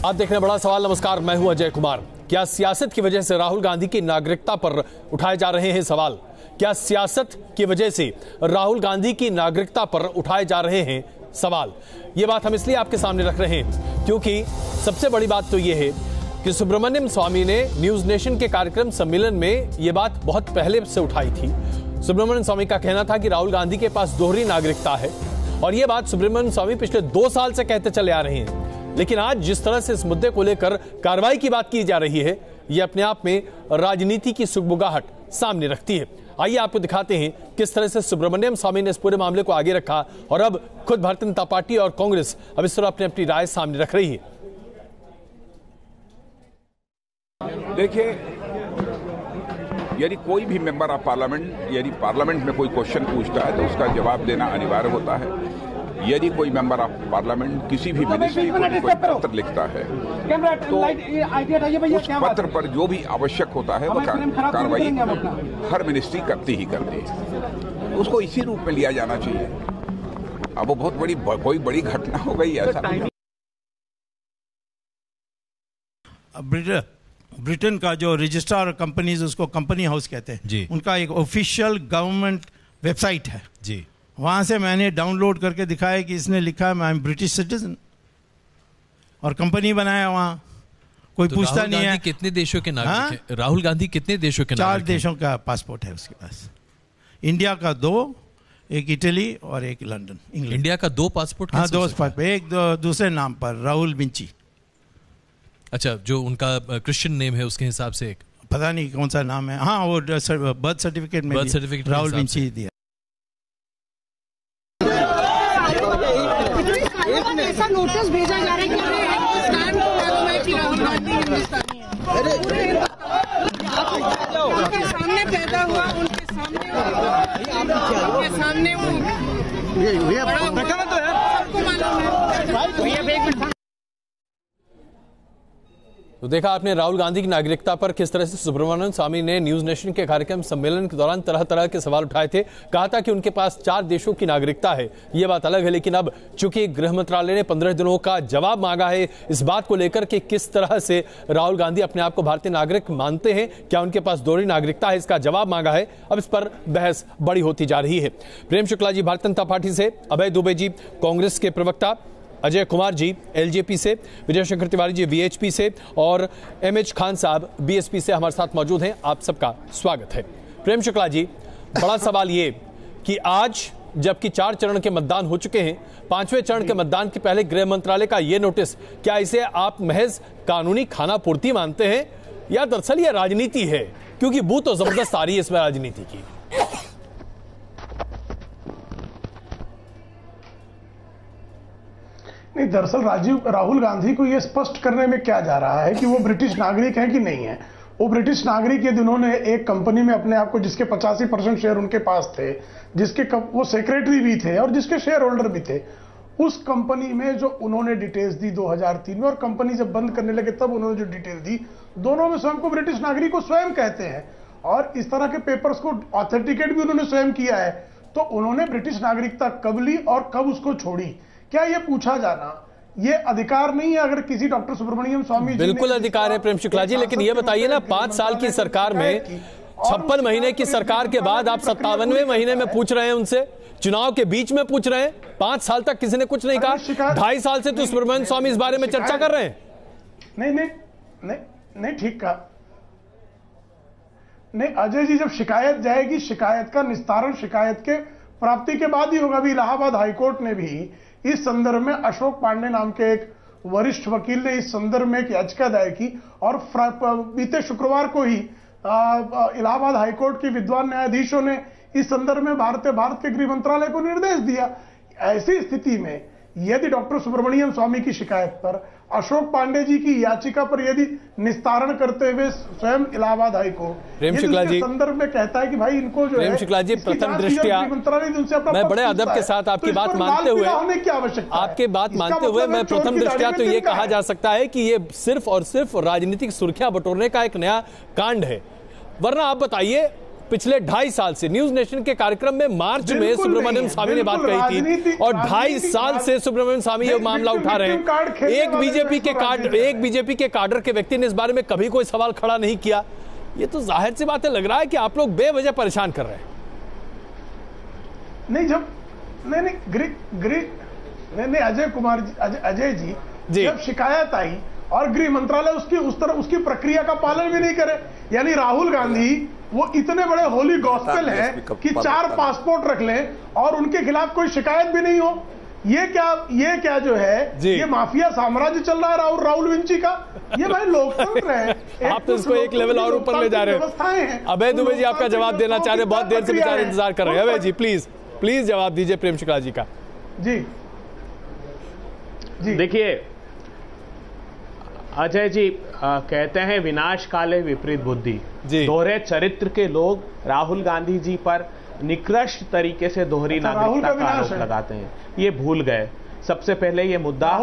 आप देख रहे हैं बड़ा सवाल। नमस्कार, मैं हूं अजय कुमार। क्या सियासत की वजह से राहुल गांधी की नागरिकता पर उठाए जा रहे हैं सवाल? क्या सियासत की वजह से राहुल गांधी की नागरिकता पर उठाए जा रहे हैं सवाल? ये बात हम इसलिए आपके सामने रख रहे हैं क्योंकि सबसे बड़ी बात तो ये है कि सुब्रमण्यम स्वामी ने न्यूज नेशन के कार्यक्रम सम्मेलन में ये बात बहुत पहले से उठाई थी। सुब्रमण्यम स्वामी का कहना था कि राहुल गांधी के पास दोहरी नागरिकता है और ये बात सुब्रमण्यम स्वामी पिछले 2 साल से कहते चले आ रहे हैं। लेकिन आज जिस तरह से इस मुद्दे को लेकर कार्रवाई की बात की जा रही है, ये अपने आप में राजनीति की सुगबुगाहट सामने रखती है। आइए आपको दिखाते हैं किस तरह से सुब्रमण्यम स्वामी ने इस पूरे मामले को आगे रखा और अब खुद भारतीय जनता पार्टी और कांग्रेस अब इस तरह अपनी अपनी राय सामने रख रही है। देखिए, यदि कोई भी मेंबर ऑफ पार्लियामेंट यदि पार्लियामेंट में कोई क्वेश्चन पूछता है तो उसका जवाब देना अनिवार्य होता है। यदि कोई मेंबर ऑफ पार्लियामेंट किसी भी मिनिस्ट्री को कोई पत्र लिखता है तो उस पत्र पर जो भी आवश्यक होता है वह कार्रवाई हर मिनिस्ट्री करती ही करती है। उसको इसी रूप में लिया जाना चाहिए। अब वो बहुत बड़ी कोई बड़ी घटना हो गई ऐसा नहीं। ब्रिटेन का जो रजिस्ट्रार कंपनीज उसको कंपनी हाउस कहते हैं जी, उनका एक ऑफिशियल गवर्नमेंट वेबसाइट है जी। वहां से मैंने डाउनलोड करके दिखाया कि इसने लिखा है आई एम ब्रिटिश सिटीजन और कंपनी बनाया वहां। कोई तो पूछता नहीं है कितने देशों के नागरिक हैं? राहुल गांधी कितने देशों के नागरिक हैं? 4 देशों का पासपोर्ट है उसके पास। इंडिया का 2, एक इटली और एक लंदन, इंग्लैंड। इंडिया का 2 पासपोर्ट? हाँ, 2 पासपोर्ट, एक दूसरे नाम पर राहुल विंची। अच्छा, जो उनका क्रिश्चियन नेम है उसके हिसाब से एक पता नहीं कौन सा नाम है। हाँ, वो बर्थ सर्टिफिकेट में राहुल विंची दिया। ऐसा नोटिस भेजा जा रहा है कि राहुल गांधी हिंदुस्तानी है। उनके सामने पैदा हुआ, उनके सामने वो सबको मालूम है। तो देखा आपने राहुल गांधी की नागरिकता पर किस तरह से सुब्रमण्यम स्वामी ने न्यूज नेशन के कार्यक्रम सम्मेलन के दौरान तरह तरह के सवाल उठाए थे। कहा था कि उनके पास 4 देशों की नागरिकता है, ये बात अलग है। लेकिन अब चूंकि गृह मंत्रालय ने 15 दिनों का जवाब मांगा है इस बात को लेकर कि किस तरह से राहुल गांधी अपने आप को भारतीय नागरिक मानते हैं, क्या उनके पास दोहरी नागरिकता है, इसका जवाब मांगा है। अब इस पर बहस बड़ी होती जा रही है। प्रेम शुक्ला जी भारतीय जनता पार्टी से, अभय दुबे जी कांग्रेस के प्रवक्ता, अजय कुमार जी एलजेपी से, विजय शंकर तिवारी जी वीएचपी से और एमएच खान साहब बीएसपी से हमारे साथ मौजूद हैं। आप सबका स्वागत है। प्रेम शुक्ला जी, बड़ा सवाल ये कि आज जबकि 4 चरण के मतदान हो चुके हैं, 5वें चरण के मतदान के पहले गृह मंत्रालय का ये नोटिस, क्या इसे आप महज कानूनी खाना पूर्ति मानते हैं या दरअसल ये राजनीति है? क्योंकि बू तो जबरदस्त आ रही है इसमें राजनीति की। नहीं, दरअसल राहुल गांधी को यह स्पष्ट करने में क्या जा रहा है कि वो ब्रिटिश नागरिक हैं कि नहीं है। वो ब्रिटिश नागरिक यदि उन्होंने एक कंपनी में अपने आप को, जिसके 85% शेयर उनके पास थे, जिसके वो सेक्रेटरी भी थे और जिसके शेयर होल्डर भी थे, उस कंपनी में जो उन्होंने डिटेल्स दी 2003 में और कंपनी जब बंद करने लगे तब उन्होंने जो डिटेल दी, दोनों में स्वयं को ब्रिटिश नागरिक को स्वयं कहते हैं और इस तरह के पेपर्स को ऑथेंटिकेट भी उन्होंने स्वयं किया है। तो उन्होंने ब्रिटिश नागरिकता कब ली और कब उसको छोड़ी, क्या यह पूछा जाना ये अधिकार नहीं है? अगर किसी डॉक्टर सुब्रमण्यम स्वामी बिल्कुल अधिकार है प्रेम शुक्ला जी, लेकिन ये बताइए ना, 5 साल की सरकार में 56 महीने की सरकार के बाद आप 57वें महीने में पूछ रहे हैं उनसे, चुनाव के बीच में पूछ रहे हैं। 5 साल तक किसी ने कुछ नहीं कहा। 2.5 साल से तो सुब्रमण्यम स्वामी इस बारे में चर्चा कर रहे हैं। नहीं, ठीक कहा। नहीं अजय जी, जब शिकायत जाएगी, शिकायत का निस्तारण शिकायत के प्राप्ति के बाद ही होगा। अभी इलाहाबाद हाईकोर्ट ने भी इस संदर्भ में अशोक पांडे नाम के एक वरिष्ठ वकील ने इस संदर्भ में एक याचिका दायर की और बीते शुक्रवार को ही इलाहाबाद हाईकोर्ट के विद्वान न्यायाधीशों ने इस संदर्भ में भारत के गृह मंत्रालय को निर्देश दिया। ऐसी स्थिति में यदि डॉक्टर सुब्रमण्यम स्वामी की शिकायत पर, अशोक पांडे जी की याचिका पर यदि निस्तारण करते हुए स्वयं इलाहाबाद हाईकोर्ट प्रेम शुक्ला जी संदर्भ में कहता है कि भाई इनको जो प्रेम शुक्ला जी, प्रथम दृष्टया मैं बड़े अदब के साथ आपकी बात मानते हुए मैं प्रथम दृष्टया तो ये कहा जा सकता है कि ये सिर्फ और सिर्फ राजनीतिक सुर्खियां बटोरने का एक नया कांड है। वरना आप बताइए पिछले 2.5 साल से न्यूज नेशन के कार्यक्रम में मार्च में सुब्रमण्यम स्वामी ने बात कही थी और 2.5 साल से सुब्रमण्यम स्वामी ये मामला उठा रहे हैं। एक बीजेपी के काडर के व्यक्ति ने इस बारे में कभी कोई सवाल खड़ा नहीं किया। ये तो जाहिर सी बात है, लग रहा है कि आप लोग बेवजह परेशान कर रहे हैं। नहीं अजय कुमार जी, अजय जी जब शिकायत आई और गृह मंत्रालय उसकी प्रक्रिया का पालन भी नहीं करे, यानी राहुल गांधी वो इतने बड़े होली गॉस्पेल हैं कि 4 पासपोर्ट रख लें और उनके खिलाफ कोई शिकायत भी नहीं हो। ये क्या जो है ये माफिया साम्राज्य चल रहा है राहुल विंची का। ये भाई लोकतंत्र है। आप तो इसको एक लेवल और ऊपर ले जा रहे हैं। अभय दुबे जी आपका जवाब देना चाह रहे, बहुत देर से बेचारे इंतजार कर रहे हैं। अभय जी प्लीज जवाब दीजिए प्रेम शुक्ला जी का। जी देखिए अजय जी कहते हैं विनाश काले विपरीत बुद्धि। दोहरे चरित्र के लोग राहुल गांधी जी पर निकृष्ट तरीके से दोहरी नागरिकता का आरोप लगाते हैं। ये भूल गए सबसे पहले ये मुद्दा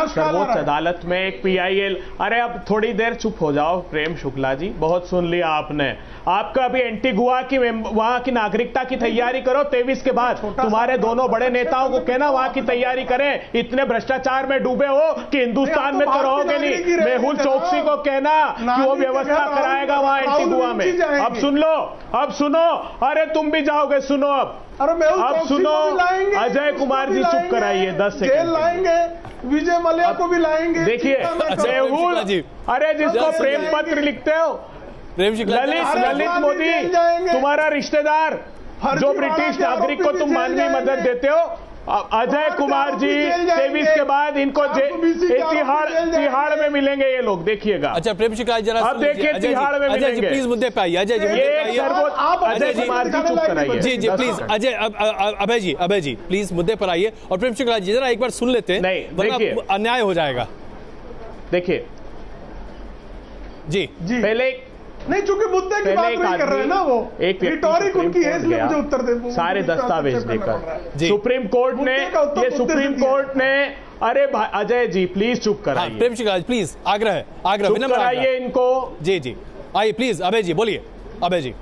सर्वोच्च अदालत में एक पीआईएल। अरे अब थोड़ी देर चुप हो जाओ प्रेम शुक्ला जी, बहुत सुन लिया आपने। आपका अभी एंटीगुआ की वहां की नागरिकता की तैयारी करो 23 के बाद। तुम्हारे दोनों बड़े नेताओं को कहना वहां की तैयारी करें। इतने भ्रष्टाचार में डूबे हो कि हिंदुस्तान में तो रहोगे नहीं। मेहुल चौकसी को कहना कि वो व्यवस्था कराएगा वहां एंटीगुआ में। अब सुन लो, अब सुनो। अरे तुम भी जाओगे, सुनो अब सुनो। अजय कुमार जी चुप कराइए 10 सेकंड लाएंगे। विजय मल्ल्या को भी लाएंगे। देखिए मेहुल, अरे जिसको प्रेम पत्र लिखते हो ललित मोदी तुम्हारा रिश्तेदार जो ब्रिटिश नागरिक को तुम मानवीय मदद देते हो। अजय कुमार जी 23 के बाद इनको तिहाड़ में मिलेंगे ये लोग, देखिएगा। अच्छा प्रेम शुक्ला जरा अब देखिए तिहाड़ में अजय जी प्लीज मुद्दे पे आइए। अजय जी अजय कुमार जी चुप कराइए। जी प्लीज अभय जी प्लीज मुद्दे पर आइए। और प्रेम शुक्ला जी जरा एक बार सुन लेते हैं, नहीं अन्याय हो जाएगा। देखिए जी पहले नहीं, चूंकि मुद्दे की बात नहीं कर रहे हैं ना, वो एक रिटोरिक उनकी है, इसलिए मुझे उत्तर दे सारे दस्तावेज देकर सुप्रीम कोर्ट ने अरे अजय जी प्लीज चुप कराइए। प्रेम शुक्ला प्लीज आग्रह चुप कराइए इनको। जी आइए प्लीज अभय जी बोलिए। अभय जी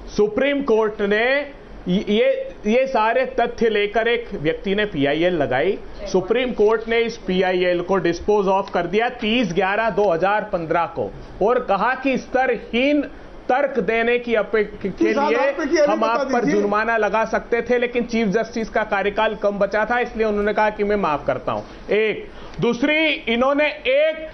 सुप्रीम कोर्ट ने ये सारे तथ्य लेकर एक व्यक्ति ने पीआईएल लगाई। सुप्रीम कोर्ट ने इस पीआईएल को डिस्पोज ऑफ कर दिया 30/11/2015 को और कहा कि स्तरहीन तर्क देने की के लिए हम आप पर जुर्माना लगा सकते थे, लेकिन चीफ जस्टिस का कार्यकाल कम बचा था, इसलिए उन्होंने कहा कि मैं माफ करता हूं। एक दूसरी इन्होंने एक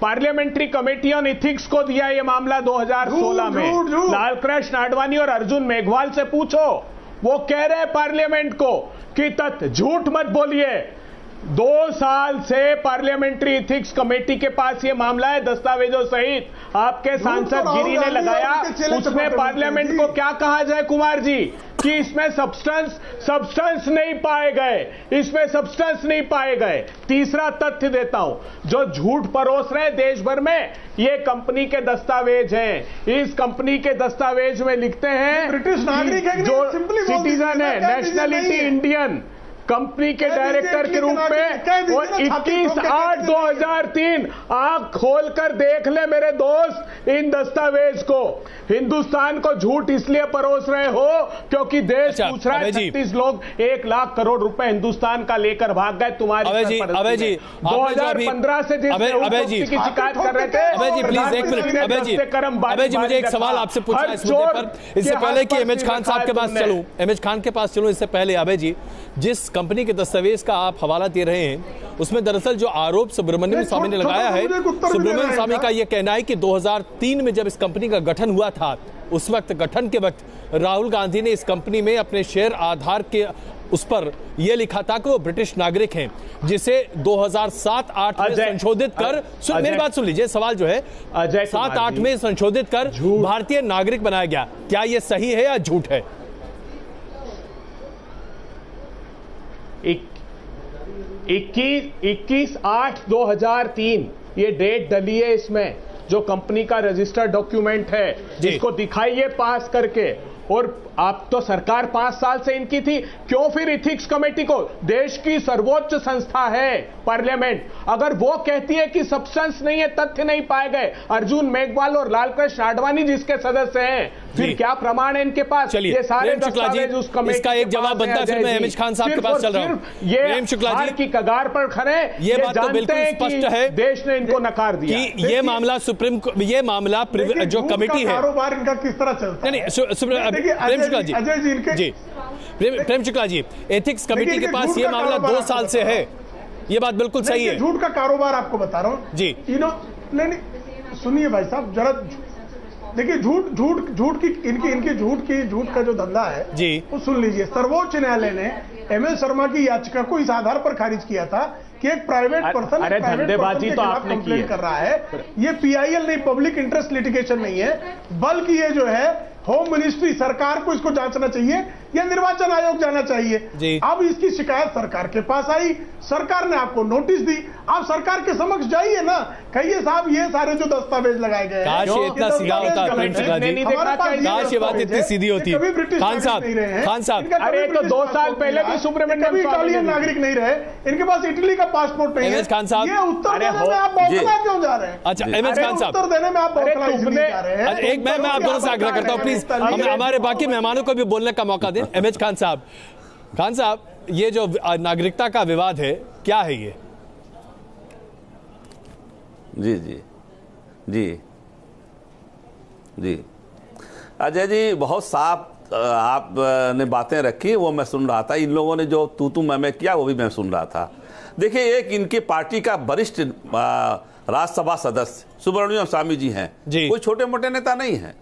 पार्लियामेंट्री कमेटी ऑन इथिक्स को दिया ये मामला 2016 में। लालकृष्ण आडवाणी और अर्जुन मेघवाल से पूछो, वो कह रहे हैं पार्लियामेंट को कि तथ्य झूठ मत बोलिए। 2 साल से पार्लियामेंट्री इथिक्स कमेटी के पास ये मामला है दस्तावेजों सहित। आपके सांसद गिरी ने लगाया, उसमें पार्लियामेंट को क्या कहा जाए कुमार जी कि इसमें सब्सटेंस नहीं पाए गए, इसमें सब्सटेंस नहीं पाए गए। तीसरा तथ्य देता हूं, जो झूठ परोस रहे देश भर में, ये कंपनी के दस्तावेज हैं। इस कंपनी के दस्तावेज में लिखते हैं ब्रिटिश नागरिक है, जो सिटीजन है, नेशनलिटी इंडियन, कंपनी के डायरेक्टर के रूप में, और 21/8/2003 आंख खोलकर देख ले मेरे दोस्त इन दस्तावेज को। हिंदुस्तान को झूठ इसलिए परोस रहे हो क्योंकि देश पूछ रहा है 36 लोग 1 लाख करोड़ रुपए हिंदुस्तान का लेकर भाग गए तुम्हारी। अभय जी 2015 से की शिकायत कर रहे थे। अभय जी प्लीज एक मिनट। अभय जी मुझे एक सवाल आपसे पूछना है इस मुद्दे पर, इससे पहले कि एमएच खान साहब के पास चलूं, इससे पहले अभय जी जिस कंपनी के दस्तावेज का आप हवाला दे रहे हैं उसमें दरअसल जो आरोप सुब्रमण्यम स्वामी ने लगाया है, सुब्रमण्यम स्वामी का यह कहना है कि 2003 में जब इस कंपनी का गठन हुआ था, उस वक्त गठन के वक्त राहुल गांधी ने इस कंपनी में अपने शेयर आधार के उस पर यह लिखा था कि वो ब्रिटिश नागरिक हैं, जिसे 2007-8 में संशोधित कर, मेरी बात सुन लीजिए, सवाल जो है 7-8 में संशोधित कर भारतीय नागरिक बनाया गया। क्या यह सही है या झूठ है? 21/8/2003 ये डेट डली है इसमें, जो कंपनी का रजिस्टर्ड डॉक्यूमेंट है, इसको दिखाइए पास करके। और आप तो सरकार 5 साल से इनकी थी, क्यों फिर इथिक्स कमेटी को, देश की सर्वोच्च संस्था है पार्लियामेंट, अगर वो कहती है कि सब्सटेंस नहीं है, तथ्य नहीं पाए गए, अर्जुन मेघवाल और लालकृष्ण आडवाणी जिसके सदस्य हैं, फिर क्या प्रमाण है इनके पास? चलिए, ये सारे दस्तावेज उस कमेटी इसका एक जवाब बनता है। फिर मैं अमित खान साहब के पास चल रहा हूं। ये हार की कगार पर खड़े, ये बात तो बिल्कुल स्पष्ट है, देश ने इनको नकार दिया कि ये मामला ये मामला जो कमेटी है, कारोबार इनका किस तरह चलता है? नहीं, प्रेम शुक्ला जी, प्रेम शुक्ला जी, एथिक्स कमेटी के पास ये मामला 2 साल से है, ये बात बिल्कुल सही है। झूठ का कारोबार आपको बता रहा हूं जी। नहीं, सुनिए भाई साहब जरा, देखिए झूठ की इनकी झूठ का जो धंधा है जी, वो सुन लीजिए। सर्वोच्च न्यायालय ने एमएल शर्मा की याचिका को इस आधार पर खारिज किया था कि एक प्राइवेट पर्सन धंधेबाजी तो आपने की कर रहा है, ये पीआईएल नहीं, पब्लिक इंटरेस्ट लिटिगेशन नहीं है, बल्कि ये जो है होम मिनिस्ट्री, सरकार को इसको जांचना चाहिए या निर्वाचन आयोग जाना चाहिए। अब इसकी शिकायत सरकार के पास आई, सरकार ने आपको नोटिस दी, आप सरकार के समक्ष जाइए ना, कहिए साहब ये सारे जो दस्तावेज लगाए गए काश ये इतना सीधा होता, प्रेम शुक्ला जी, काश ये बात इतनी सीधी होती। खान साहब, अरे तो 2 साल पहले भी सुब्रमण्यम इटालियन नागरिक नहीं रहे, इनके पास इटली का पासपोर्ट नहीं है। खान साहब, ये उत्तर देने में आप बौखला क्यों जा रहे हैं? अच्छा, एमएच खान साहब, उत्तर देने में आप बौखला इसलिए जा रहे हैं। एक मैं आप दोनों से आग्रह करता हूं, प्लीज हमारे बाकी मेहमानों को भी बोलने का मौका दें। एमएच खान साहब, ये जो नागरिकता का विवाद है, क्या है ये? जी जी जी जी अजय जी, बहुत साफ आपने बातें रखी, वो मैं सुन रहा था। इन लोगों ने जो तू मैं किया, वो भी मैं सुन रहा था। देखिए, एक इनकी पार्टी का वरिष्ठ राज्यसभा सदस्य सुब्रमण्यम स्वामी जी हैं, कोई छोटे मोटे नेता नहीं है।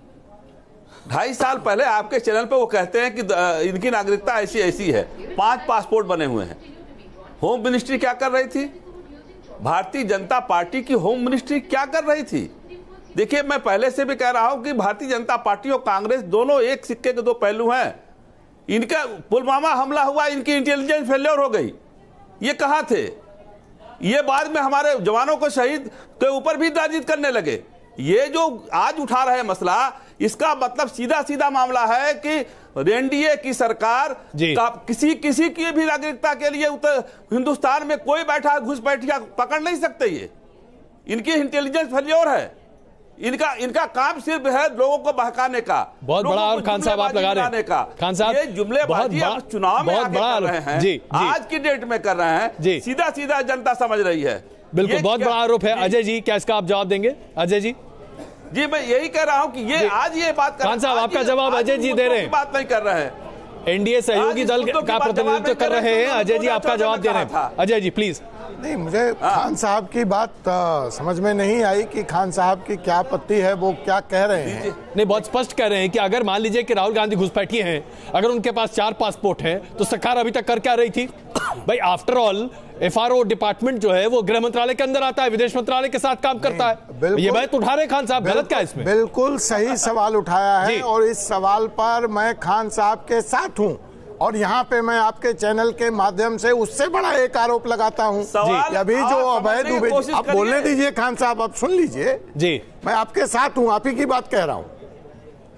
2.5 साल पहले आपके चैनल पे वो कहते हैं कि इनकी नागरिकता ऐसी ऐसी है, 5 पासपोर्ट बने हुए हैं। होम मिनिस्ट्री क्या कर रही थी? भारतीय जनता पार्टी की होम मिनिस्ट्री क्या कर रही थी? देखिए, मैं पहले से भी कह रहा हूं कि भारतीय जनता पार्टी और कांग्रेस दोनों एक सिक्के के 2 पहलू हैं। इनका पुलवामा हमला हुआ, इनकी इंटेलिजेंस फेल्योर हो गई, ये कहां थे? ये बाद में हमारे जवानों को शहीद के ऊपर भी राजनीति करने लगे। ये जो आज उठा रहे मसला, इसका मतलब सीधा मामला है कि एनडीए की सरकार किसी की भी नागरिकता के लिए हिंदुस्तान में कोई बैठा घुसपैठिया पकड़ नहीं सकते। ये इनकी इंटेलिजेंस फेल्योर है, इनका काम सिर्फ है लोगों को बहकाने का। बहुत बड़ा और खान साहब आप लगा रहे हैं, खान साहब ये जुमलेबाजी चुनाव में आगे कर रहे हैं, जी, आज की डेट में कर रहे हैं, सीधा जनता समझ रही है। बिल्कुल, बहुत बड़ा आरोप है। अजय जी, क्या इसका आप जवाब देंगे? अजय जी जी, मैं यही कह रहा हूं कि ये आज ये बात खान साहब, आपका जवाब अजय जी दे रहे हैं, बात नहीं कर रहे हैं, एनडीए सहयोगी दल का प्रतिनिधित्व कर रहे हैं। अजय जी, आपका जवाब दे रहे हैं। अजय जी प्लीज। नहीं, मुझे खान साहब की बात समझ में नहीं आई कि खान साहब की क्या आपत्ति है, वो क्या कह रहे हैं। नहीं, बहुत स्पष्ट कह रहे हैं कि अगर मान लीजिए कि राहुल गांधी घुसपैठिए हैं, अगर उनके पास 4 पासपोर्ट हैं, तो सरकार अभी तक कर क्या रही थी? भाई, आफ्टर ऑल एफआरओ डिपार्टमेंट जो है वो गृह मंत्रालय के अंदर आता है, विदेश मंत्रालय के साथ काम करता है। ये बात उठा रहे खान साहब, गलत क्या है इसमें? बिल्कुल सही सवाल उठाया है, और इस सवाल पर मैं खान साहब के साथ हूं, और यहाँ पे मैं आपके चैनल के माध्यम से उससे बड़ा एक आरोप लगाता हूँ। अभी जो अवैध, आप बोलने दीजिए खान साहब, आप सुन लीजिए जी, मैं आपके साथ हूँ, आप ही की बात कह रहा हूँ।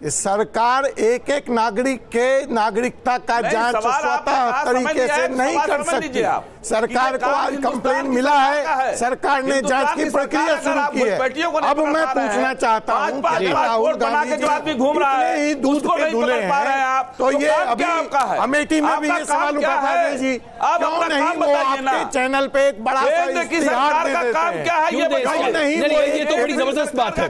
सरकार एक नागरिक के नागरिकता का जांच स्वतः तरीके से नहीं कर सकती। सरकार को आज कंप्लेन मिला है, सरकार ने जांच की प्रक्रिया शुरू की है। अब मैं पूछना चाहता हूं कि राहुल गांधी घूम रहा है, दूध के दूल्हे हैं, तो ये अभी अमेठी में भी ये सवाल उठा था जी, क्यों नहीं वो आपके चैनल पे एक बड़ा सा इश्तिहार दे देते हैं? ये तो बड़ी जबरदस्त बात है,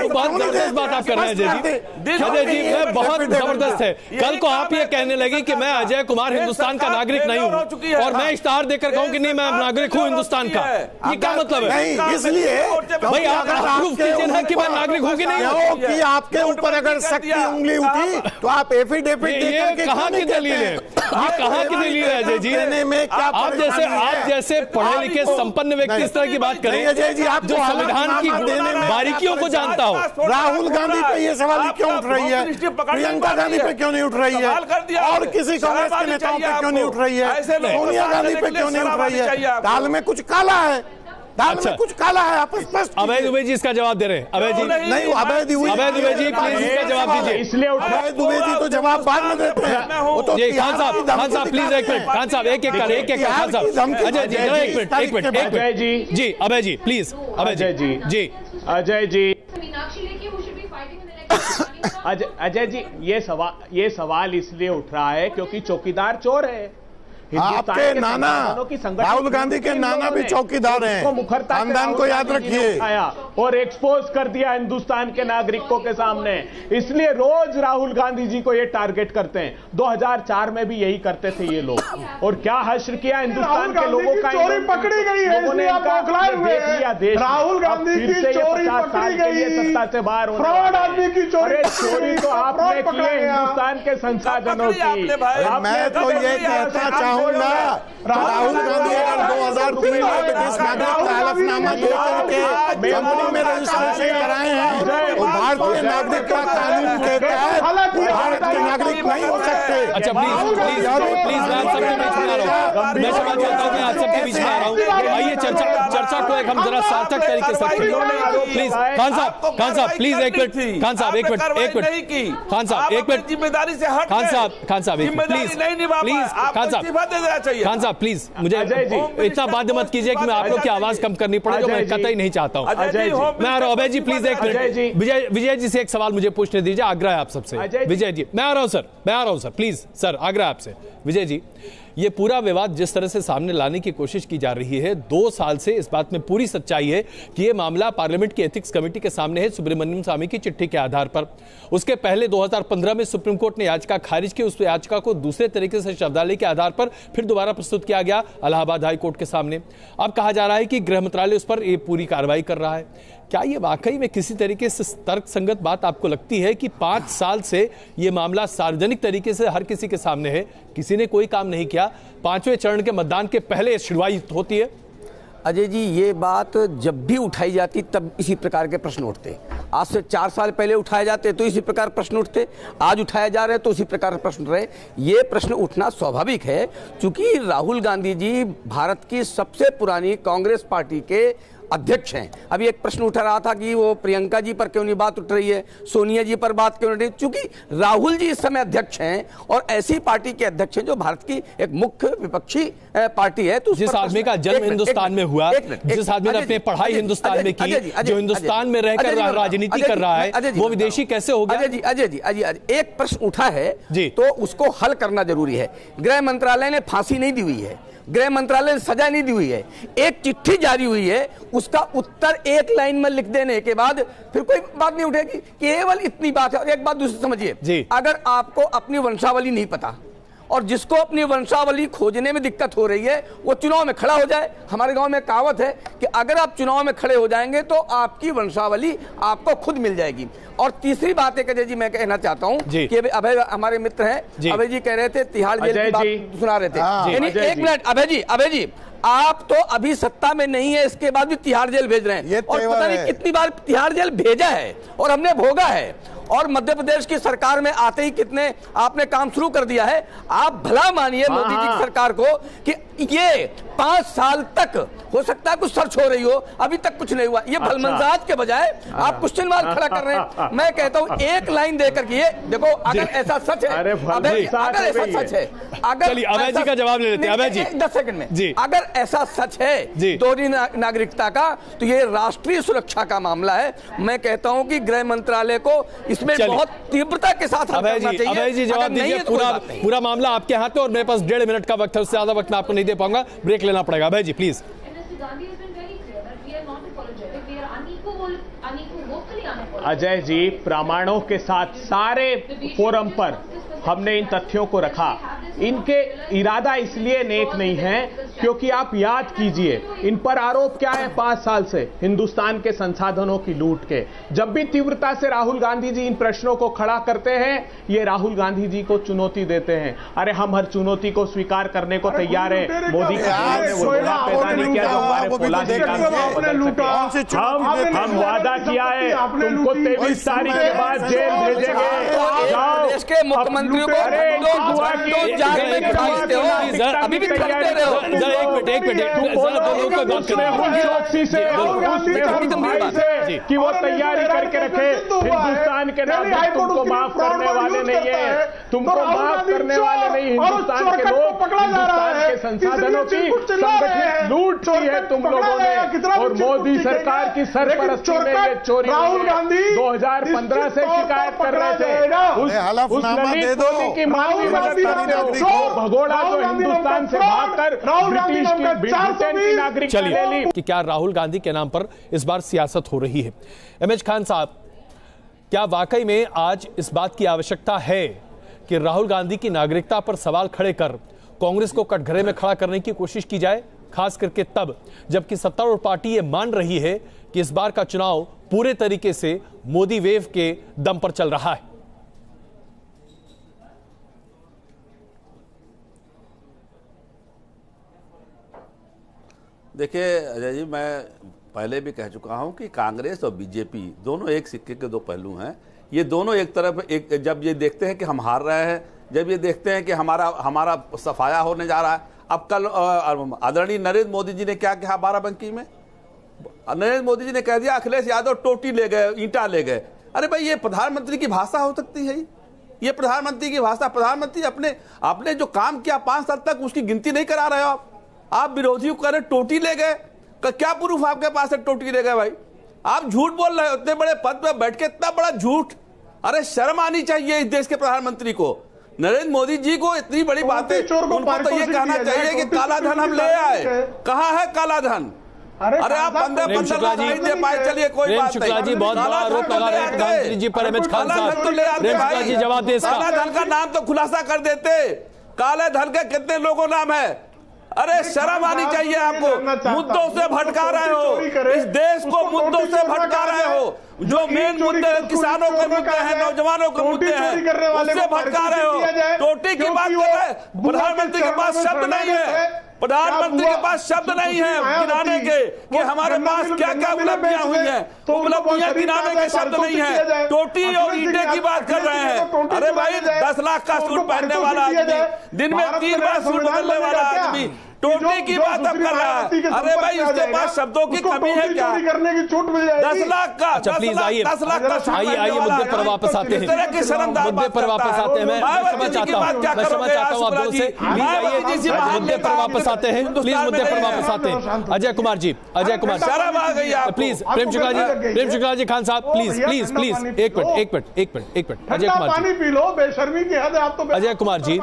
बहुत जबरदस्त बात आप कर रहे हैं अजय जी, मैं बहुत जबरदस्त है। कल को आप ये कहने लगे कि मैं अजय कुमार हिंदुस्तान का नागरिक नहीं हूँ, और मैं इश्तिहार देकर कहूँ कि नहीं मैं नागरिक हूँ हिंदुस्तान का, ये क्या मतलब है? नहीं, इसलिए भाई आप प्रूफ कीजिए ना कि मैं नागरिक हूँ कि नहीं। कि आपके ऊपर अगर सख्त की उंगली उठी तो आप एफिडेविट ये कहाँ की दलील है? ये कहाँ की दलील है अजय जी? आप जैसे पढ़े लिखे संपन्न व्यक्ति इस तरह की बात करें, अजय जी, आप जो संविधान की बारीकियों को जानता हो। राहुल गांधी पे ये सवाल क्यों उठ रही है? प्रियंका गांधी पे क्यों नहीं उठ रही है? और किसी कांग्रेस के नेताओं पे क्यों नहीं उठ रही है? सोनिया गांधी पे क्यों नहीं उठ रही है? दाल में कुछ काला है, दाल में कुछ काला है, आप स्पष्ट। अभय दुबे जी इसका जवाब दे रहे हैं। अभय जी नहीं, अभय दुबे जी प्लीज इसका जवाब दीजिए। इसलिए अभय दुबे जी तो जवाब बाद में देते हैं। खान साहब प्लीज एक मिनट, खान साहब एक खान साहब, अजय जी एक मिनट अजय जी अभय जी प्लीज, अजय जी अजय जी अजय जी ये सवाल इसलिए उठ रहा है क्योंकि चौकीदार चोर है। आपके नाना राहुल गांधी के नाना भी चौकीदार हैं, खानदान को याद रखिए। और एक्सपोज कर दिया हिंदुस्तान के नागरिकों के सामने, इसलिए रोज राहुल गांधी जी को ये टारगेट करते हैं। 2004 में भी यही करते थे ये लोग, और क्या हश्र किया हिंदुस्तान के लोगों का। चोरी पकड़ी गई है, लोगों ने राहुल गांधी की चोरी पकड़ी गई, सत्ता से बाहर फ्रॉड आदमी की चोरी तो आपने की है हिंदुस्तान के संसाधनों की। मैं तो ये कहना चाहूंगा, राहुल गांधी अगर 2003 में ब्रिटिश नागरिक का हलफनामा देकर के कंपनी में रजिस्ट्रेशन कराए हैं, और भारतीय नागरिक का कानून के तहत भारत के नागरिक नहीं हो सकते। अच्छा प्लीज मैं आप सबके बीच में आ रहा हूँ, मैं समझ जाता हूँ, मैं आप सबके बीच में आ रहा हूँ। आइए चर्चा को एक हम जरा सार्थक तरीके से प्लीज खान साहब प्लीज एक मिनट, खान साहब एक मिनट, खान साहब एक मिनट, जिम्मेदारी से हट, खान साहब खान साहब प्लीज मुझे इतना बाध्य मत कीजिए कि मैं आप लोग की आवाज कम करनी पड़े, जो मैं कतई नहीं चाहता हूँ। मैं आ रहा हूँ अभय जी प्लीज एक मिनट। विजय जी से एक सवाल मुझे पूछने दीजिए, आग्रह है आप सबसे। विजय जी मैं आ रहा हूँ सर प्लीज सर, आग्रह आपसे। विजय जी, ये पूरा विवाद जिस तरह से सामने लाने की कोशिश की जा रही है, 2 साल से इस बात में पूरी सच्चाई है कि यह मामला पार्लियामेंट की एथिक्स कमेटी के सामने है सुब्रमण्यम स्वामी की चिट्ठी के आधार पर। उसके पहले 2015 में सुप्रीम कोर्ट ने याचिका खारिज की, उस याचिका को दूसरे तरीके से शब्दावली के आधार पर फिर दोबारा प्रस्तुत किया गया इलाहाबाद हाई कोर्ट के सामने। अब कहा जा रहा है कि गृह मंत्रालय उस पर यह पूरी कार्रवाई कर रहा है। क्या ये वाकई में किसी तरीके से तर्क संगत बात आपको लगती है कि 5 साल से ये मामला सार्वजनिक तरीके से हर किसी के सामने है, किसी ने कोई काम नहीं किया, 5वें चरण के मतदान के पहले शुरुआत होती है? अजय जी, ये बात जब भी उठाई जाती तब इसी प्रकार के प्रश्न उठते। आज से 4 साल पहले उठाए जाते तो इसी प्रकार प्रश्न उठते, आज उठाए जा रहे तो उसी प्रकार प्रश्न रहे। ये प्रश्न उठना स्वाभाविक है, क्योंकि राहुल गांधी जी भारत की सबसे पुरानी कांग्रेस पार्टी के अध्यक्ष हैं। अभी एक प्रश्न उठ रहा था कि वो प्रियंका जी पर क्यों नहीं बात उठ रही है, सोनिया जी पर बात क्यों नहीं रही, क्योंकि राहुल जी इस समय अध्यक्ष हैं और ऐसी पार्टी के अध्यक्ष हैं जो भारत की एक मुख्य विपक्षी पार्टी है। तो जिस आदमी का जन्म हिंदुस्तान में हुआ, जिस आदमी ने अपनी पढ़ाई हिंदुस्तान में की, जो हिंदुस्तान में रहकर राजनीति कर रहा है, वो विदेशी कैसे हो गया? अजय जी एक प्रश्न उठा है तो उसको हल करना जरूरी है। गृह मंत्रालय ने फांसी नहीं दी हुई है, गृह मंत्रालय ने सजा नहीं दी हुई है, एक चिट्ठी जारी हुई है, उसका उत्तर एक लाइन में लिख देने के बाद फिर कोई बात नहीं उठेगी, केवल इतनी बात है। और एक बात दूसरी समझिए, अगर आपको अपनी वंशावली नहीं पता और जिसको अपनी वंशावली खोजने में दिक्कत हो रही है वो चुनाव में खड़ा हो जाए। हमारे गांव में कहावत है कि अगर आप चुनाव में खड़े हो जाएंगे तो आपकी वंशावली आपको खुद मिल जाएगी। और तीसरी बात है अजय जी, मैं कहना चाहता हूं कि अभय हमारे मित्र हैं, अभय जी कह रहे थे तिहाड़ जेल की बात सुना रहे थे। यानी एक मिनट अभय जी आप तो अभी सत्ता में नहीं है, इसके बाद भी तिहाड़ जेल भेज रहे हैं, और पता नहीं कितनी बार तिहाड़ जेल भेजा है और हमने भोगा है। और मध्य प्रदेश की सरकार में आते ही कितने आपने काम शुरू कर दिया है। आप भला मानिए मोदी जी की सरकार को कि ये 5 साल तक हो सकता है कुछ सर्च हो रही हो, अभी तक कुछ नहीं हुआ। ये भलमनसाज के बजाय आप क्वेश्चन मार्क खड़ा कर रहे हैं। मैं कहता हूं एक लाइन देकर के ये देखो, अगर ऐसा सच है, अगर ऐसा सच है, अगर अभय जी का जवाब ले लेते हैं। अभय जी 10 सेकंड में, अगर ऐसा सच है दोहरी नागरिकता का, तो ये राष्ट्रीय सुरक्षा का मामला है। मैं कहता हूं कि गृह मंत्रालय को इसमें बहुत तीव्रता के साथ अभय जी जवाब दीजिए। पूरा मामला आपके हाथ में और मेरे पास 1.5 मिनट का वक्त है, उससे ज्यादा वक्त मैं आपको नहीं दे पाऊंगा, ब्रेक लेना पड़ेगा। अभय जी प्लीज। अजय जी, प्रमाणों के साथ सारे फोरम पर हमने इन तथ्यों को रखा। इनके इरादा इसलिए नेक नहीं है क्योंकि आप याद कीजिए इन पर आरोप क्या है 5 साल से, हिंदुस्तान के संसाधनों की लूट के। जब भी तीव्रता से राहुल गांधी जी इन प्रश्नों को खड़ा करते हैं, ये राहुल गांधी जी को चुनौती देते हैं। अरे हम हर चुनौती को स्वीकार करने को तैयार है। मोदी पैदा नहीं किया जो हमारे फौलादी हम वादा किया है तुमको 23 तारीख के बाद जेल भेजेंगे। जाओ देश के मुख्यमंत्री को अभी भी करते रहे हो। कि वो तैयारी करके रखे। हिंदुस्तान के नागरिक तुमको माफ करने वाले नहीं है, तुमको माफ करने वाले नहीं। हिंदुस्तान के लोग हिंदुस्तान के संसाधनों की संगठित लूट की है तुम लोगों ने, और मोदी सरकार की सरपरस्ती में ये चोरी। राहुल गांधी 2015 से शिकायत कर रहे थे उस ललित मोदी की मांगी मदद करते हो। भगोड़ा जो हिंदुस्तान से भागकर ब्रिटिश की नागरिकता ले ली। कि क्या राहुल गांधी के नाम पर इस बार सियासत हो रही है? एमएच खान साहब, क्या वाकई में आज इस बात की आवश्यकता है कि राहुल गांधी की नागरिकता पर सवाल खड़े कर कांग्रेस को कटघरे में खड़ा करने की कोशिश की जाए, खास करके तब जबकि सत्तारूढ़ पार्टी ये मान रही है कि इस बार का चुनाव पूरे तरीके से मोदी वेव के दम पर चल रहा है? देखिए अजय जी, मैं पहले भी कह चुका हूं कि कांग्रेस और बीजेपी दोनों एक सिक्के के दो पहलू हैं। ये दोनों एक तरफ जब ये देखते हैं कि हम हार रहे हैं, जब ये देखते हैं कि हमारा सफाया होने जा रहा है। अब कल आदरणीय नरेंद्र मोदी जी ने क्या कहा बाराबंकी में? नरेंद्र मोदी जी ने कह दिया अखिलेश यादव टोटी ले गए, ईंटा ले गए। अरे भाई, ये प्रधानमंत्री की भाषा हो सकती है? ये प्रधानमंत्री की भाषा? प्रधानमंत्री आपने जो काम किया 5 साल तक उसकी गिनती नहीं करा रहे हो आप विरोधियों को कह रहे टोटी ले गए। क्या प्रूफ आपके पास है टोटी ले गए? भाई आप झूठ बोल रहे हो, इतने बड़े पद पे बैठ के इतना बड़ा झूठ। अरे शर्म आनी चाहिए इस देश के प्रधानमंत्री को। नरेंद्र मोदी जी को इतनी बड़ी बातें, उनको तो ये कहना चाहिए कि काला धन हम ले आए। कहाँ है काला धन? अरे आप 15 लाख नहीं दे पाए, चलिए कोई बात नहीं। शुक्ला जी बहुत बड़ा आरोप लगा रहे हैं प्रधानमंत्री जी पर। एमएच खान साहब, शुक्ला जी जवाब दे इसका। काला धन का नाम तो खुलासा कर देते। काले धन के कितने लोगों नाम है? अरे शर्म आनी चाहिए आपको। मुद्दों से भटका रहे हो, इस देश को मुद्दों से भटका रहे हो। जो मेन मुद्दे हैं, किसानों के मुद्दे हैं, नौजवानों के मुद्दे हैं, उससे भटका रहे हो। टोटी की बात कर रहे हैं। प्रधानमंत्री के पास शब्द नहीं है, प्रधानमंत्री के पास शब्द नहीं है गिनाने के कि हमारे पास क्या क्या उपलब्धियां हुई हैं। उपलब्धियां गिनाने के शब्द नहीं है। टोटी और ईंटे की बात कर रहे हैं। अरे भाई, 10 लाख का सूट पहनने वाला आदमी, दिन में 3 बार सूट बदलने वाला आदमी टोटी की बात अब कर रहा है। अरे भाई, उसके पास शब्दों की कमी है क्या? करने की छूट मिल जाएगी। 10 लाख का, 10 लाख का। आइए मुद्दे पर वापस आते हैं, मुद्दे पर वापस आते हैं। मैं क्षमा चाहता हूँ आप दोनों से। मुद्दे पर वापस आते हैं, प्लीज मुद्दे पर वापस आते हैं। अजय कुमार जी, अजय कुमार शर्म आ गई आप प्लीज। प्रेम शुक्ला जी, खान साहब प्लीज प्लीज प्लीज एक मिनट। अजय कुमार पानी पी लो, बेशर्मी की हद है। आप तो अजय कुमार जी,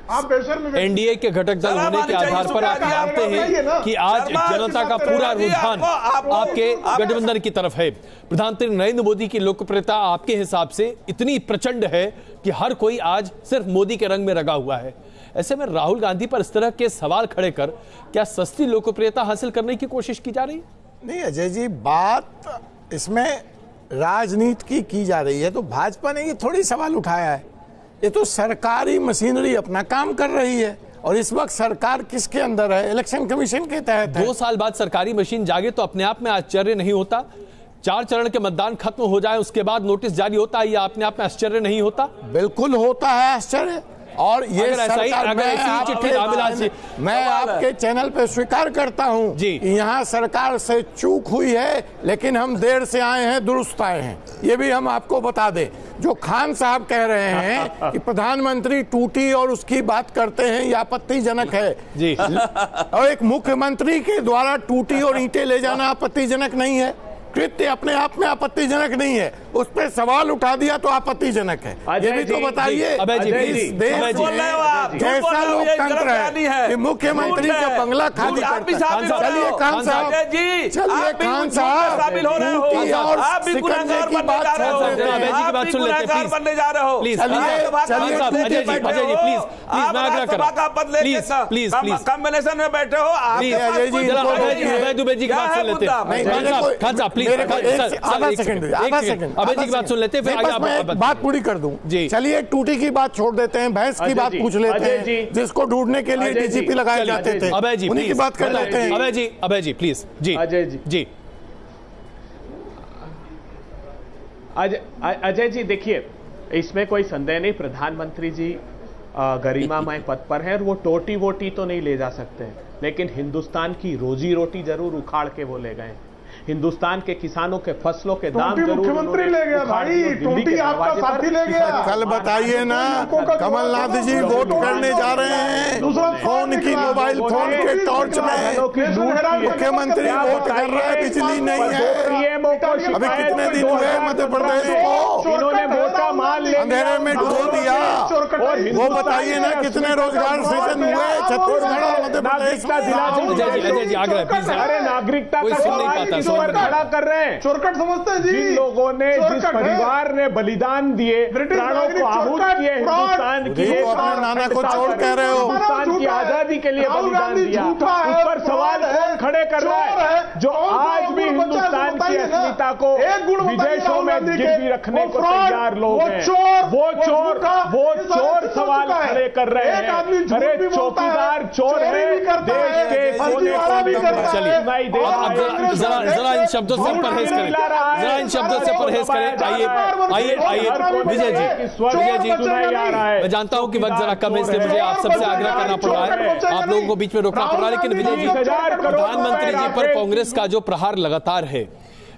आप बेशर्मी एनडीए के घटक दल होने के आधार पर आप जानते हैं कि आज जनता का पूरा रुझान आपके गठबंधन की तरफ है। प्रधानमंत्री नरेंद्र मोदी की लोकप्रियता आपके हिसाब से इतनी प्रचंड है कि हर कोई आज सिर्फ मोदी के रंग में रंगा हुआ है। ऐसे में राहुल गांधी पर इस तरह के सवाल खड़े कर क्या सस्ती लोकप्रियता हासिल करने की कोशिश की जा रही है? नहीं अजय जी, बात इसमें राजनीति की जा रही है, तो भाजपा ने ये थोड़ी सवाल उठाया है। ये तो सरकारी मशीनरी अपना काम कर रही है, और इस वक्त सरकार किसके अंदर है? इलेक्शन कमीशन के तहत है। 2 साल बाद सरकारी मशीन जागे तो अपने आप में आश्चर्य नहीं होता? 4 चरण के मतदान खत्म हो जाए उसके बाद नोटिस जारी होता है, ये अपने आप में आश्चर्य नहीं होता? बिल्कुल होता है आश्चर्य। और ये मैं आपके चैनल पे स्वीकार करता हूं कि यहाँ सरकार से चूक हुई है, लेकिन हम देर से आए हैं, दुरुस्त आए हैं। ये भी हम आपको बता दें। जो खान साहब कह रहे हैं कि प्रधानमंत्री टूटी और उसकी बात करते हैं, ये आपत्तिजनक है जी। और एक मुख्यमंत्री के द्वारा टूटी और ईंटें ले जाना आपत्तिजनक नहीं है? कृत्य अपने आप में आपत्तिजनक नहीं है, उस पर सवाल उठा दिया तो आपत्तिजनक है। ये भी तो बताइए इस देश में कैसा लोकतंत्र है कि मुख्यमंत्री का बंगला खाली करता है। चलिए खान साहब, और सिकंजे की बात सुन लेते हैं। बनने जा रहे हो, प्लीज कॉम्बिनेशन में बैठे हो आप। अभय दुबे जी की बात सुन लेते हैं। खान साहब प्लीज आधा सेकंड अभय जी की बात सुन लेते हैं, फिर आगे बात पूरी कर दूं जी। चलिए टूटी की बात छोड़ देते हैं, भैंस की बात पूछ लेते हैं, जिसको ढूंढने के लिए डीजीपी लगाए जाते थे। अभय जी उन्हीं की बात कर लेते हैं। अभय जी प्लीज जी। अजय जी देखिए, इसमें कोई संदेह नहीं, प्रधानमंत्री जी गरिमामय पद पर हैं और वो टोटी वोटी तो नहीं ले जा सकते, लेकिन हिंदुस्तान की रोजी रोटी जरूर उखाड़ के वो ले गए। हिंदुस्तान के किसानों के फसलों के दाम जरूर मुख्यमंत्री ले गया भाई, टोटी आपका साथी ले गया। कल बताइए ना, कमलनाथ जी वोट करने जा रहे हैं, फोन की मोबाइल फोन के टॉर्च में मुख्यमंत्री वोट कर रहा है, बिजली नहीं है। अभी कितने दिन हुए मध्य प्रदेश को इन्होंने मोटा माल अंधेरे में डुबो दिया। वो बताइए ना कितने रोजगार सृजन हुए छत्तीसगढ़ और मध्य प्रदेश में। अरे नागरिकता का खड़ा कर रहे हैं, चोरकट समझते हैं जी। जिन लोगों ने, जिस परिवार ने बलिदान दिए, प्राणों को आहूत किए हिंदुस्तान की, अपने नाना को चोर कह रहे हो, हिंदुस्तान की आजादी के लिए बलिदान दिया, उस पर सवाल कौन खड़े कर रहा है? जो आज भी हिंदुस्तान की अस्मिता को विदेशों में गिरवी रखने को तैयार लोग हैं, वो चोर सवाल खड़े कर रहे हैं। अरे चौकीदार चोर है, देश के कोने जरा इन शब्दों से परहेज करें, जरा इन शब्दों से परहेज करें। आइए विजय जी, मैं जानता हूं कि वक्त जरा कम है, इसलिए मुझे आप सबसे आग्रह करना पड़ रहा है, आप लोगों को बीच में रोकना पड़ रहा है। लेकिन विजय जी, प्रधानमंत्री जी पर कांग्रेस का जो प्रहार लगातार है,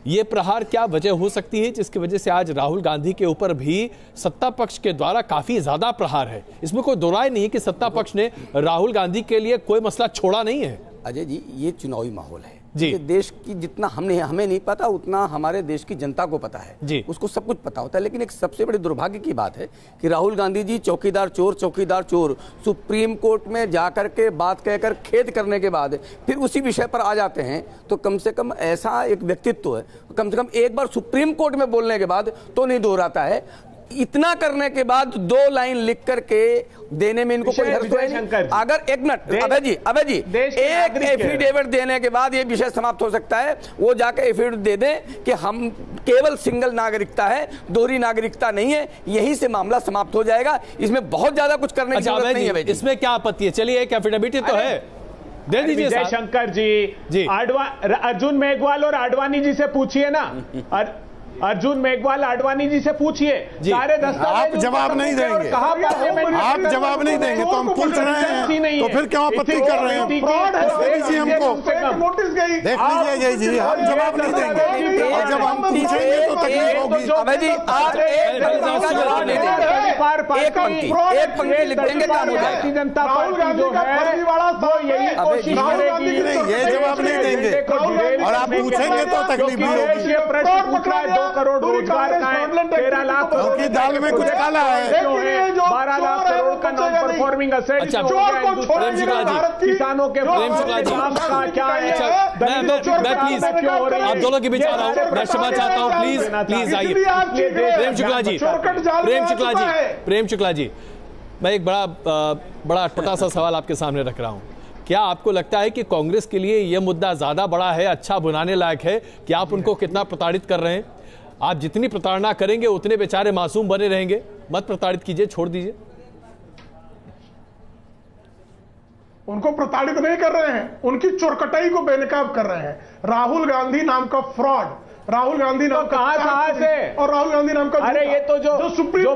ये प्रहार क्या वजह हो सकती है जिसकी वजह से आज राहुल गांधी के ऊपर भी सत्ता पक्ष के द्वारा काफी ज्यादा प्रहार है? इसमें कोई दो राय नहीं है कि सत्ता पक्ष ने राहुल गांधी के लिए कोई मसला छोड़ा नहीं है। अजय जी, ये चुनावी माहौल है जी। देश की जितना हमें नहीं पता, उतना हमारे देश की जनता को पता है जी। उसको सब कुछ पता होता है। लेकिन एक सबसे बड़ी दुर्भाग्य की बात है कि राहुल गांधी जी चौकीदार चोर सुप्रीम कोर्ट में जाकर के बात कहकर खेद करने के बाद फिर उसी विषय पर आ जाते हैं। तो कम से कम ऐसा एक व्यक्तित्व है, कम से कम एक बार सुप्रीम कोर्ट में बोलने के बाद तो नहीं दोहराता है। इतना करने के बाद 2 लाइन लिख करके देने में इनको कोई हर्ष नहीं। अगर एक मिनट अबे जी एक एफिडेविट देने के बाद ये विषय समाप्त हो सकता है। वो जाकर एफिडेविट दे दें कि हम केवल सिंगल नागरिकता है, दोहरी नागरिकता नहीं है, यहीं से मामला समाप्त हो जाएगा। इसमें बहुत ज्यादा कुछ करने की जरूरत नहीं है। इसमें क्या आपत्ति है? चलिए, एक एफिडेविट तो है, दे दीजिए। विजय शंकर जी, अर्जुन मेघवाल और आडवाणी जी से पूछिए ना, अर्जुन मेघवाल आडवाणी जी से पूछिए, सारे दस्तावेज आप जवाब नहीं देंगे, आप जवाब नहीं देंगे तो हम पूछ रहे हैं, तो फिर क्यों आपत्ति कर रहे हैं? दीजिए हमको नोटिस गई, देख लीजिए जय जी, हम जवाब नहीं देंगे और जब हम पूछेंगे तो तकलीफ होगी। अबे जी, आप एक पंक्ति लिख देंगे काम हो जाएगा। जनता पार्टी जो है वो यही कोशिश करेगी, ये जवाब नहीं देंगे और आप पूछेंगे तो तकलीफ होगी। ये प्रश्न पूछ रहा है 2 करोड़ रोजगार का है, 13 लाख की दाल में कुछ काला है, 12 लाख करोड़ का नॉन परफॉर्मिंग असेट। अच्छा, प्रेम शुक्ला जी, किसानों के प्रेम शुक्ला जी, क्या है? मैं प्लीज आप दोनों के बीच आ रहा हूँ, मैं क्षमा चाहता हूँ, प्लीज आइए। प्रेम शुक्ला जी, मैं एक बड़ा अटपटा सा सवाल आपके सामने रख रहा हूँ। क्या आपको लगता है कि कांग्रेस के लिए यह मुद्दा ज्यादा बड़ा है, अच्छा बुनाने लायक है कि आप उनको कितना प्रताड़ित कर रहे हैं? आप जितनी प्रताड़ना करेंगे उतने बेचारे मासूम बने रहेंगे। मत प्रताड़ित कीजिए, छोड़ दीजिए। उनको प्रताड़ित नहीं कर रहे हैं, उनकी चोरकटाई को बेनकाब कर रहे हैं। राहुल गांधी नाम का फ्रॉड, राहुल गांधी नाम का कहां से, और राहुल गांधी नाम का, अरे ये तो जो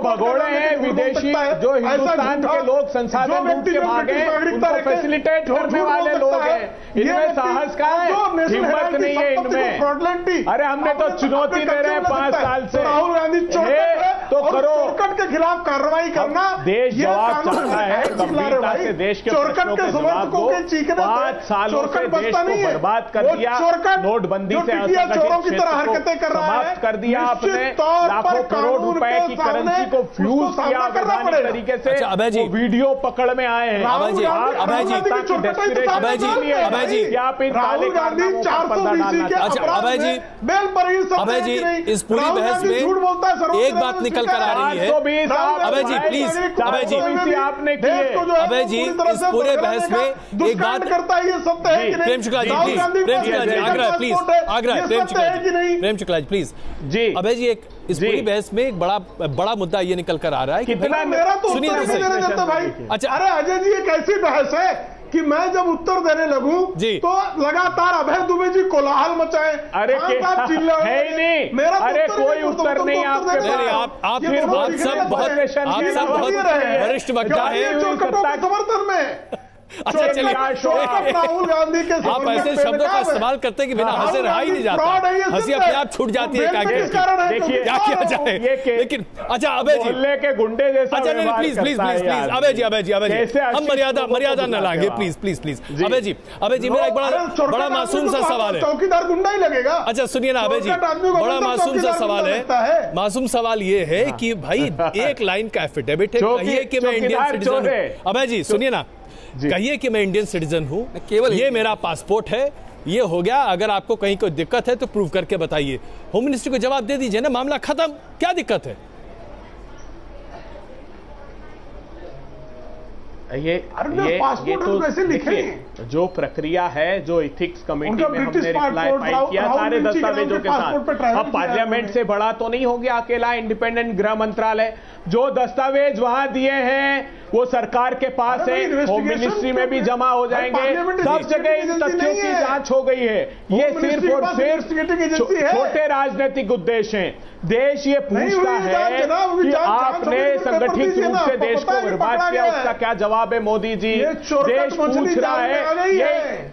भगोड़े हैं विदेशी, जो हिंदुस्तान के लोग संसाधन लूट के भागे, उनको फैसिलिटेट करने वाले लोग हैं। इनमें साहस का है, हिम्मत नहीं है इनमें। अरे हमने तो चुनौती दे रहे हैं 5 साल से, राहुल गांधी तो करो, चोरकट के खिलाफ कार्रवाई करना। देश जवाब चाहता है, गंभीरता से देश के प्रश्नों के जवाब दो। 5 सालों से देश को बर्बाद कर दिया, नोटबंदी से हरकतें कर रहा है, समाप्त कर दिया आपने, लाखों करोड़ रुपए की करेंसी को फ्यूज किया वैधानिक तरीके से। अभय जी, वीडियो पकड़ में आए हैं। अभय जी, इस पूरी बहस में एक बात निकल कर आ रही है। अभय जी प्लीज, अभय जी आपने अभय जी इस पूरे बहस में एक बात करता है, ये सत्य है कि नहीं? प्रेम शुक्ला जी प्लीज, प्रेम शुक्ला जी आग्रह प्लीज, आग्रह प्रेम शुक्ला जी प्लीज जी। अभय जी, एक इस पूरी बहस में एक बड़ा मुद्दा ये निकल कर आ रहा है कि मेरा तो सुनिए भाई। अच्छा, अरे अजय जी, एक ऐसी बहस है, कि मैं जब उत्तर देने लगूं तो लगातार अभय दुबे जी कोलाहल मचाए। अरे है ही नहीं, मेरा अरे कोई उत्तर नहीं आप सब बहुत वरिष्ठ वक्ता है समर्थन में। अच्छा चलिए, राहुल गांधी के आप ऐसे शब्दों का इस्तेमाल करते कि बिना हंसे रहा ही नहीं जाता, हंसी अपने आप छूट जाती है। देखिए क्या किया जाए, लेकिन अच्छा अभय जी के गुंडे जैसा, अच्छा नहीं प्लीज अभय जी हम मर्यादा न लाएंगे, प्लीज अभय जी मेरा एक बड़ा मासूम सा सवाल है। चौकीदार गुंडा ही लगेगा। अच्छा सुनिए ना अभय जी, बड़ा मासूम सा सवाल है। मासूम सवाल ये है कि भाई एक लाइन का एफिडेविट है, कहिए कि मैं इंडियन सिटीजन हूं। अभय जी सुनिए ना, कहिए कि मैं इंडियन सिटीजन हूं, केवल ये मेरा पासपोर्ट है, ये हो गया। अगर आपको कहीं कोई दिक्कत है तो प्रूव करके बताइए। होम मिनिस्ट्री को जवाब दे दीजिए ना, मामला खत्म, क्या दिक्कत है? ये तो वैसे लिखे जो प्रक्रिया है, जो इथिक्स कमेटी में हमने रिप्लाई फाइल किया सारे दस्तावेजों के साथ। अब पार्लियामेंट से बड़ा तो नहीं हो गया अकेला इंडिपेंडेंट गृह मंत्रालय। जो दस्तावेज वहां दिए हैं वो सरकार के पास है, होम मिनिस्ट्री में भी जमा हो जाएंगे, सब जगह इन तथ्यों की जांच हो गई है। ये सिर्फ और सिर्फ छोटे राजनीतिक उद्देश्य हैं। देश ये पूछता है कि आपने संगठित रूप से देश को बर्बाद किया, उसका क्या जवाब है मोदी जी? देश पूछ रहा है।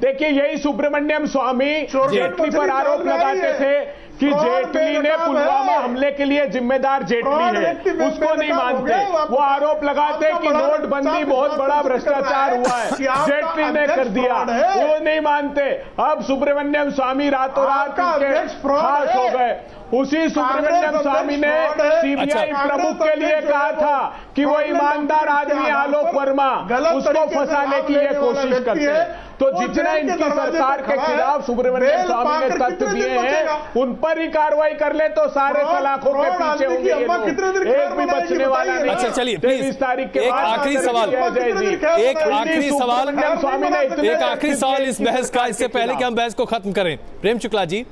देखिए यही सुब्रमण्यम स्वामी जेटली पर आरोप लगाते थे कि जेटली ने पुलवामा हमले के लिए जिम्मेदार जेटली है, उसको नहीं मानते। वो आरोप लगाते कि नोटबंदी बहुत बड़ा भ्रष्टाचार हुआ है, जेटली ने कर दिया, वो नहीं मानते। अब सुब्रमण्यम स्वामी रातों रात खास हो गए। उसी सुब्रमण्यम स्वामी ने सीबीआई प्रमुख के लिए कहा था कि वो ईमानदार आदमी आलोक वर्मा, उसको फंसाने की ये कोशिश करते हैं। तो जितना इनकी सरकार के खिलाफ सुब्रमण्यम स्वामी ने तथ्य दिए हैं उन पर ही कार्रवाई कर ले तो सारे सलाखों के पीछे होंगे ये लोग, एक भी बचने वाला नहीं। अच्छा चलिए प्लीज 23 तारीख के बाद आखिरी सवाल, एक आखिरी सवाल इस बहस का, इससे पहले कि हम बहस को खत्म करें। प्रेम शुक्ला जी,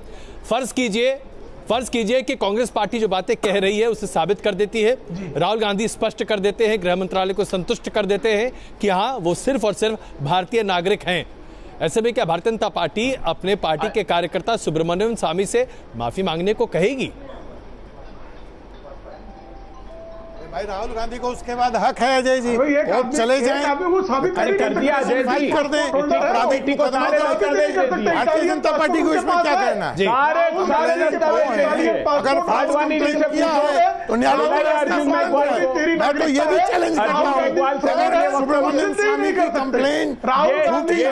फर्ज कीजिए कि कांग्रेस पार्टी जो बातें कह रही है उसे साबित कर देती है, राहुल गांधी स्पष्ट कर देते हैं, गृह मंत्रालय को संतुष्ट कर देते हैं कि हाँ वो सिर्फ और सिर्फ भारतीय नागरिक हैं। ऐसे में क्या भारतीय जनता पार्टी अपने पार्टी के कार्यकर्ता सुब्रमण्यम स्वामी से माफी मांगने को कहेगी? भाई राहुल गांधी को उसके बाद हक है अजय जी, वो चले जाएं, कर दिया अजय जी, कर दें, भारतीय जनता पार्टी को इसमें क्या करना है? अगर आडवाणी ने किया है तो मैं तो ये भी चैलेंज करता हूँ, सुब्रमण्यम स्वामी की कंप्लेन झूठी है,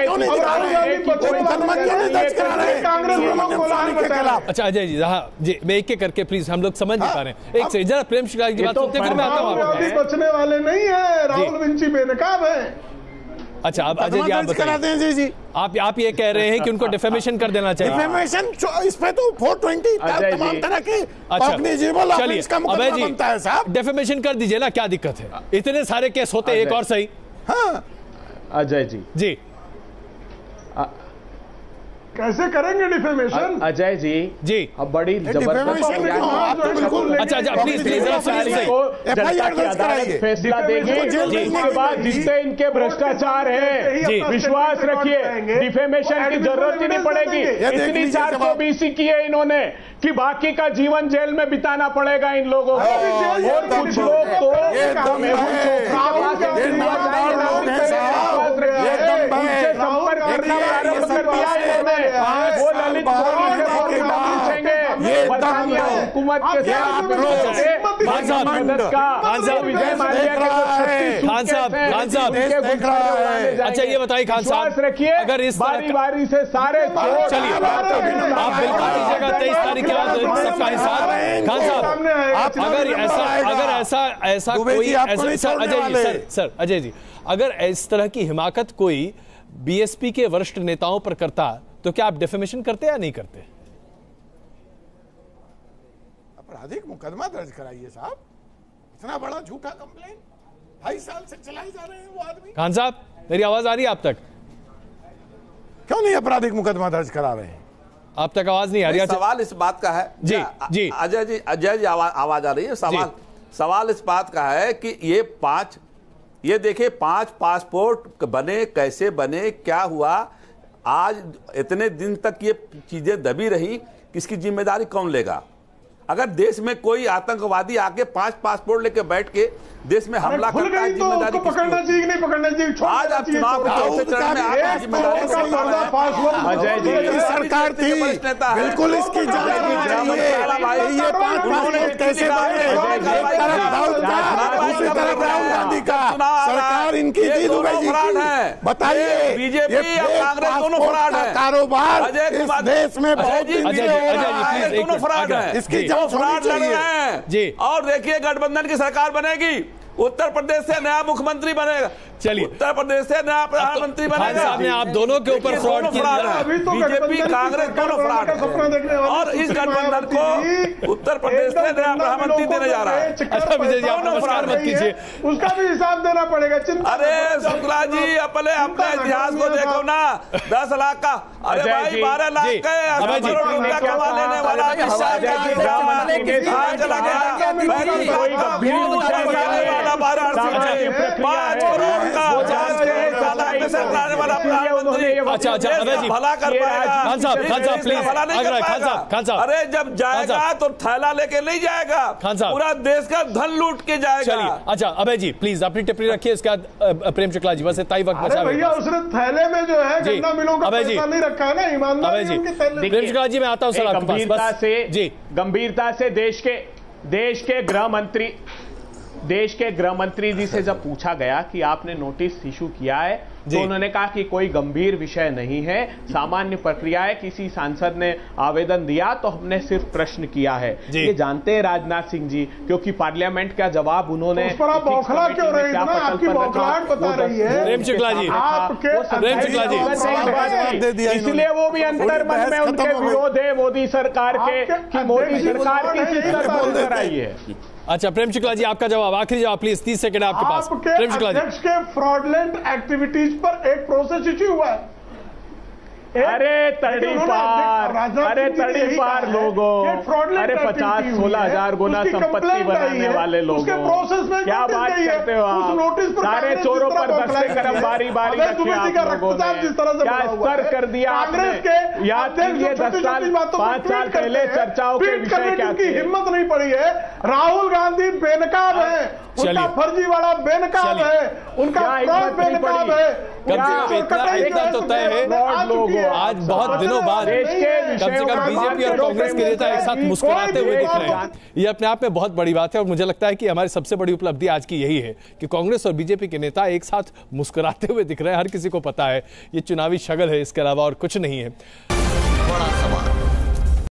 क्यों नहीं दिखा रहे हैं, मुकदमा क्यों नहीं दर्ज करा रहे हैं सुब्रमण्यम स्वामी के खिलाफ? अच्छा अजय जी, हाँ जी, मैं एक एक करके प्लीज, हम लोग समझ नहीं पा रहे हैं। एक जरा प्रेम शुक्ला की बात सुनते फिर मैं आता हूं। राहुल बचने वाले नहीं है, राहुल विंची बेनकाब है। अच्छा अब अजय जी आप बताइए, जी आप ये कह रहे हैं कि उनको डिफेमेशन कर देना चाहिए? डिफेमेशन इस पे तो 420 तमाम तरह के कॉग्निजेबल ऑफेंस का मुकदमा बनता है साहब, डिफेमेशन कर दीजिए ना, क्या दिक्कत है? इतने सारे केस होते, एक और सही। हाँ अजय जी कैसे करेंगे डिफेमेशन? अजय जी अब बड़ी जबरदस्त फैसला देंगे, जिसके बाद जिससे इनके भ्रष्टाचार है विश्वास रखिए डिफेमेशन की जरूरत ही नहीं पड़ेगी। इतनी 420 की है इन्होंने कि बाकी का जीवन जेल में बिताना पड़ेगा इन लोगों को। और कुछ लोग तो संपर्क करना प्रारंभ कर दिया इन्होंने, वो ललित हुकूमत के साथ विजय माल्या खान साहब अच्छा ये बताइए खान साहब, रखिए अगर इस बारी बारी से सारे चलिए आप बिल्कुल दीजिएगा 23 तारीख के बाद सबका हिसाब। खान साहब अगर ऐसा कोई अजय जी अगर इस तरह की हिमाकत कोई बीएसपी के वरिष्ठ नेताओं पर करता तो क्या आप डिफेमेशन करते या नहीं करते? आपराधिक मुकदमा दर्ज कराइए साहब, इतना बड़ा झूठा कंप्लेन 2.5 साल से चलाई जा रहे हैं वो आदमी। खान साहब मेरी आवाज आ रही है आप तक? क्यों नहीं आपराधिक मुकदमा दर्ज करा रहे हैं? आप तक आवाज नहीं आ रही। सवाल इस बात का है जी अजय जी आवाज आ रही है। सवाल इस बात का है कि ये 5 ये देखिए 5 पासपोर्ट बने, कैसे बने, क्या हुआ, आज इतने दिन तक ये चीजें दबी रही, किसकी जिम्मेदारी कौन लेगा? अगर देश में कोई आतंकवादी आके 5 पासपोर्ट लेके बैठ के देश में हमला करता है, जिम्मेदारी पकड़ना चाहिए नहीं पकड़ना चाहिए? आज आप चुनाव के चौथे चरण में आप जिम्मेदारी अजय जी सरकार थी, बिल्कुल इसकी ये 5 पासपोर्ट कैसे बने? दूसरी तरफ राहुल गांधी का सरकार इनकी थी दुबई जी की। बताइए बीजेपी या कांग्रेस दोनों फराड है। कारोबार इस देश में बहुत दिन से हो रहा है, दोनों फराड है, इसकी जांच होनी चाहिए जी। और देखिए गठबंधन की सरकार बनेगी, उत्तर प्रदेश से नया मुख्यमंत्री बनेगा, चलिए उत्तर प्रदेश से नया प्रधानमंत्री बनेगा। साहब ने आप दोनों के ऊपर फ्रॉड किया, बीजेपी कांग्रेस दोनों फ्रॉड है, और इस गठबंधन को उत्तर प्रदेश से नया प्रधानमंत्री देने जा रहा है। अच्छा विजय जी, आप नमस्कार मत कीजिए, उसका भी हिसाब देना पड़ेगा। चिंता अरे शुक्ला जी अपने इतिहास को देखो ना, 10 लाख का, अरे भाई 12 लाख का करोड़ रुपया कमा लेने वाला अच्छा अभय जी भला कर पाएगा। खान साहब प्लीज, खान साहब अरे जब जाएगा तो थैला लेके नहीं जाएगा, खान साहब पूरा देश का धन लूट के जाएगा। चलिए अच्छा अभय जी प्लीज अपनी टिप्पणी रखिए, इसके बाद प्रेम शुक्ला जी बस इतना ही वक्त बचा। भैया उसने थैले में जो है गन्ना मिलों का पैसा नहीं रखा है ना, ईमानदारी उनके थैले। प्रेम शुक्ला जी मैं आता हूँ सर आपके पास जी। गंभीरता से देश के गृह मंत्री जी से जब पूछा गया कि आपने नोटिस इशू किया है तो उन्होंने कहा कि कोई गंभीर विषय नहीं है, सामान्य प्रक्रिया है, किसी सांसद ने आवेदन दिया तो हमने सिर्फ प्रश्न किया है। ये जानते हैं राजनाथ सिंह जी, क्योंकि पार्लियामेंट का जवाब उन्होंने उस पर आप बौखला क्यों रहे हैं? आपकी बौखलाहट बता रही है। प्रेम शुक्ला जी, इसलिए वो भी अंतर्मन में उनके विरोध है मोदी सरकार के, कि मोदी सरकार की बोल रही है। अच्छा प्रेम शुक्ला जी आपका जवाब, आखिरी जवाब प्लीज, 30 सेकंड आपके पास। प्रेम शुक्ला जी, अध्यक्ष के फ्रॉडलेंट एक्टिविटीज पर एक प्रोसेस इश्यू हुआ है। अरे तड़ी पार लोगों, अरे 50-16 हजार गुना संपत्ति बनाने वाले लोगों, क्या बात करते हो आप? सारे चोरों पर दस्ते करम बारी बारी रखे आप लोगों ने, क्या स्तर कर दिया आपने? याद कीजिए 10 साल 5 साल पहले चर्चाओं के विषय क्या थे? हिम्मत नहीं पड़ी है। राहुल गांधी बेनकाब है, उनका फर्जीवाड़ा बेनकाब है, उनका फ्रॉड बेनकाब है। इतना तो तय है आज बहुत दिनों बाद कम से कम बीजेपी और कांग्रेस के नेता एक साथ मुस्कुराते हुए दिख रहे हैं। ये अपने आप में बहुत बड़ी बात है और मुझे लगता है कि हमारी सबसे बड़ी उपलब्धि आज की यही है कि कांग्रेस और बीजेपी के नेता एक साथ मुस्कुराते हुए दिख रहे हैं। हर किसी को पता है ये चुनावी शगल है, इसके अलावा और कुछ नहीं है। बड़ा सवाल